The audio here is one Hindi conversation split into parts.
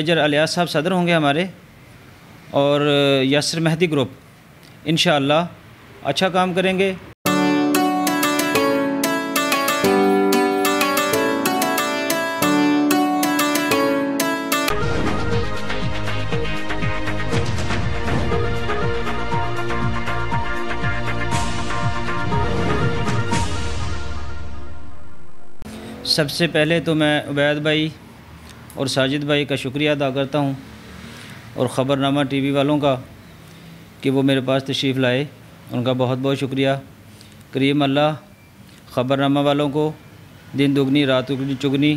मेजर अलियास साहब सदर होंगे हमारे, और यासिर मेहदी ग्रुप इंशाअल्लाह अच्छा काम करेंगे। सबसे पहले तो मैं उबैद भाई और साजिद भाई का शुक्रिया अदा करता हूँ, और ख़बरनामा टीवी वालों का कि वो मेरे पास तशरीफ़ लाए, उनका बहुत बहुत शुक्रिया। करीम अल्लाह ख़बरनामा वालों को दिन दुगनी रात चुगनी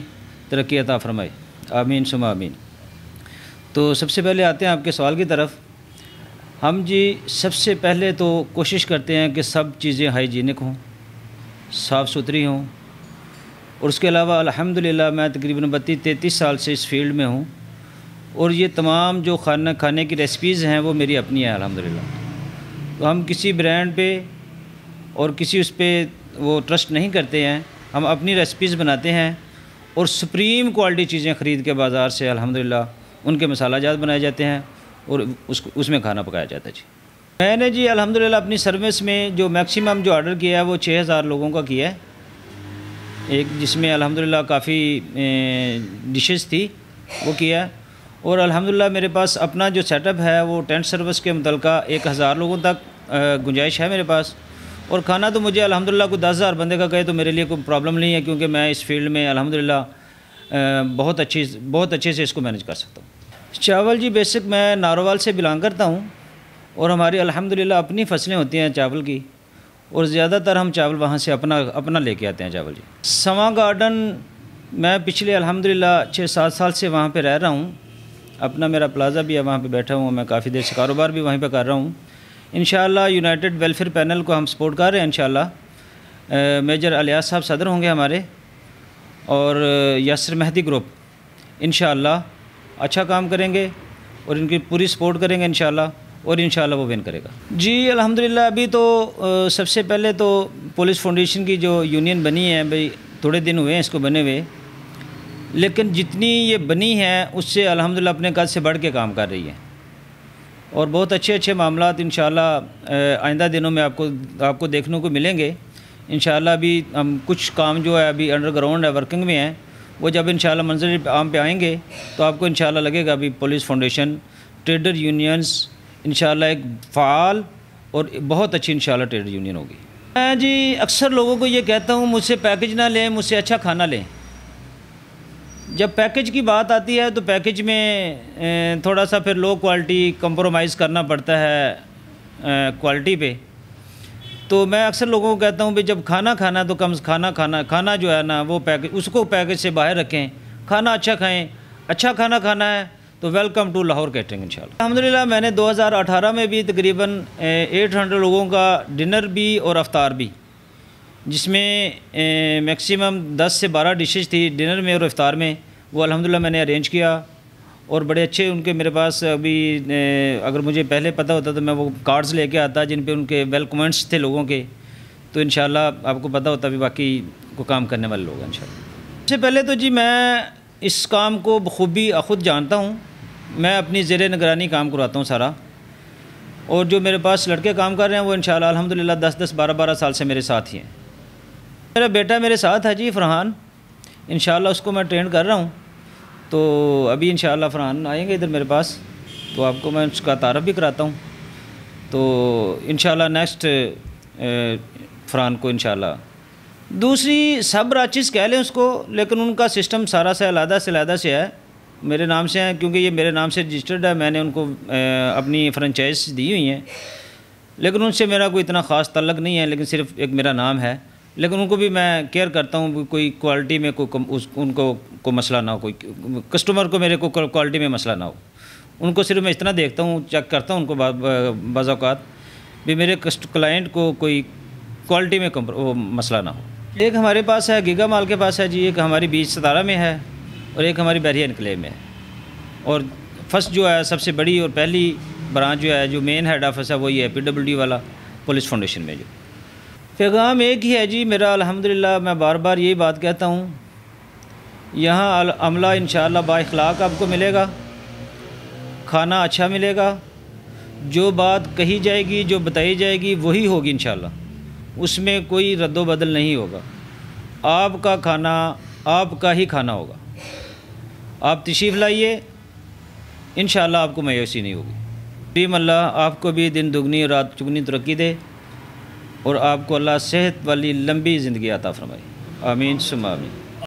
तरक्की अता फ़रमाए, आमीन सुमा आमीन। तो सबसे पहले आते हैं आपके सवाल की तरफ। हम जी सबसे पहले तो कोशिश करते हैं कि सब चीज़ें हाइजीनिक हों, साफ़ सुथरी हों, और उसके अलावा अल्हम्दुलिल्लाह मैं तकरीबन 32-33 साल से इस फील्ड में हूँ, और ये तमाम जो खाने की रेसिपीज़ हैं वो मेरी अपनी है अल्हम्दुलिल्लाह। तो हम किसी ब्रांड पे और किसी उस पर वो ट्रस्ट नहीं करते हैं, हम अपनी रेसिपीज़ बनाते हैं, और सुप्रीम क्वालिटी चीज़ें ख़रीद के बाज़ार से अल्हम्दुलिल्लाह उनके मसाला जात बनाए जाते हैं और उसमें खाना पकाया जाता है। जी मैंने जी अल्हम्दुलिल्लाह अपनी सर्विस में जो मैक्सिमम जो ऑर्डर किया है वो 6000 लोगों का किया है, एक जिसमें अल्हम्दुलिल्लाह काफ़ी डिशेस थी वो किया। और अल्हम्दुलिल्लाह मेरे पास अपना जो सेटअप है वो टेंट सर्विस के मुतल्लिका 1000 लोगों तक गुंजाइश है मेरे पास, और खाना तो मुझे अल्हम्दुलिल्लाह कोई 10,000 बंदे का कहे तो मेरे लिए कोई प्रॉब्लम नहीं है, क्योंकि मैं इस फील्ड में अल्हम्दुलिल्लाह बहुत अच्छे से इसको मैनेज कर सकता हूँ। चावल जी बेसिक मैं नारोवाल से बिलोंग करता हूँ, और हमारी अल्हम्दुलिल्लाह अपनी फसलें होती हैं चावल की, और ज़्यादातर हम चावल वहाँ से अपना लेके आते हैं चावल जी। समा गार्डन मैं पिछले अल्हम्दुलिल्लाह 6-7 साल से वहाँ पे रह रहा हूँ, अपना मेरा प्लाज़ा भी है, वहाँ पे बैठा हूँ मैं, काफ़ी देर से कारोबार भी वहीं पे कर रहा हूँ। इंशाअल्लाह यूनाइटेड वेलफेयर पैनल को हम सपोर्ट कर रहे हैं इंशाअल्लाह। मेजर अलियास साहब सदर होंगे हमारे, और यासिर मेहदी ग्रुप इंशाअल्लाह अच्छा काम करेंगे, और इनकी पूरी सपोर्ट करेंगे इंशाअल्लाह, और इंशाअल्लाह वो विन करेगा। जी अल्हम्दुलिल्लाह अभी तो सबसे पहले तो पुलिस फाउंडेशन की जो यूनियन बनी है भाई, थोड़े दिन हुए हैं इसको बने हुए, लेकिन जितनी ये बनी है उससे अल्हम्दुलिल्लाह अपने कद से बढ़ के काम कर रही है, और बहुत अच्छे मामलात इंशाअल्लाह आइंदा दिनों में आपको देखने को मिलेंगे इंशाअल्लाह। अभी हम कुछ काम जो है अभी अंडरग्राउंड है, वर्किंग में है, वो जब इंशाअल्लाह मंजर आम पे आएंगे तो आपको इंशाअल्लाह लगेगा अभी पुलिस फाउंडेशन, ट्रेडर यूनियंस इंशाअल्लाह एक फ़ाल और बहुत अच्छी इंशाअल्लाह ट्रेड यूनियन होगी। मैं जी अक्सर लोगों को ये कहता हूँ मुझसे पैकेज ना लें, मुझसे अच्छा खाना लें। जब पैकेज की बात आती है तो पैकेज में थोड़ा सा फिर लो क्वालिटी कंप्रोमाइज़ करना पड़ता है क्वालिटी पे। तो मैं अक्सर लोगों को कहता हूँ भाई जब खाना तो कम खाना जो है ना वो उसको पैकेज से बाहर रखें, खाना अच्छा खाएँ। अच्छा खाना खाना है तो वेलकम टू लाहौर कैटरिंग इंशाल्लाह। अल्हम्दुलिल्लाह मैंने 2018 में भी तकरीबन 800 लोगों का डिनर भी और अफ्तार भी, जिसमें मैक्सिमम 10 से 12 डिशेस थी डिनर में और इफ्तार में, वो अल्हम्दुलिल्लाह मैंने अरेंज किया, और बड़े अच्छे उनके मेरे पास अभी अगर मुझे पहले पता होता तो मैं वो कार्ड्स लेके आता जिन पे उनके वेल कमेंट्स थे लोगों के, तो इंशाल्लाह आपको पता होता भी बाकी को काम करने वाले लोग हैं इंशाल्लाह। सबसे पहले तो जी मैं इस काम को बखूबी ख़ुद जानता हूँ, मैं अपनी ज़ेरे निगरानी काम करवाता हूँ सारा, और जो मेरे पास लड़के काम कर रहे हैं वो इंशाल्लाह अल्हम्दुलिल्लाह 10-10, 12-12 साल से मेरे साथ ही हैं। मेरा बेटा मेरे साथ है जी फ़रहान, इंशाल्लाह उसको मैं ट्रेन कर रहा हूँ, तो अभी इंशाल्लाह फ़रहान आएंगे इधर मेरे पास, तो आपको मैं उसका तारफ़ भी कराता हूँ। तो इंशाल्लाह नेक्स्ट फ़रहान को इंशाल्लाह दूसरी सब ब्रांचेस कह लें उसको, लेकिन उनका सिस्टम सारा से अलग से है, मेरे नाम से है, क्योंकि ये मेरे नाम से रजिस्टर्ड है, मैंने उनको अपनी फ्रेंचाइज दी हुई हैं, लेकिन उनसे मेरा कोई इतना ख़ास तल्लक नहीं है, लेकिन सिर्फ एक मेरा नाम है। लेकिन उनको भी मैं केयर करता हूँ, कोई क्वालिटी में उनको मसला ना हो, कोई कस्टमर को मेरे को क्वालिटी में मसला ना हो। उनको सिर्फ मैं इतना देखता हूँ, चेक करता हूँ उनको बाज़ औक़ात भी मेरे क्लाइंट को कोई क्वालिटी में वो मसला ना हो। एक हमारे पास है गीगा माल के पास है जी, एक हमारी बीच सतारा में है, और एक हमारी बहरिया इनकलेव में है। और फर्स्ट जो है सबसे बड़ी और पहली ब्रांच जो है, जो मेन हेड ऑफिस है, वो ये है PWD वाला पुलिस फाउंडेशन में। जो पैगाम एक ही है जी मेरा, अल्हम्दुलिल्लाह मैं बार बार यही बात कहता हूँ, यहाँ अमला इंशाअल्लाह बाइखलाक आपको मिलेगा, खाना अच्छा मिलेगा, जो बात कही जाएगी, जो बताई जाएगी वही होगी इंशाल्लाह, उसमें कोई रद्दो-बदल नहीं होगा। आपका खाना आपका ही खाना होगा। आप तशरीफ़ लाइए, इंशाल्लाह आपको मायूसी नहीं होगी। करीम अल्लाह आपको भी दिन दुगनी और रात चुगनी तरक्की दे और आपको अल्लाह सेहत वाली लंबी ज़िंदगी अता फ़रमाए। आमीन सुम्मा आमीन।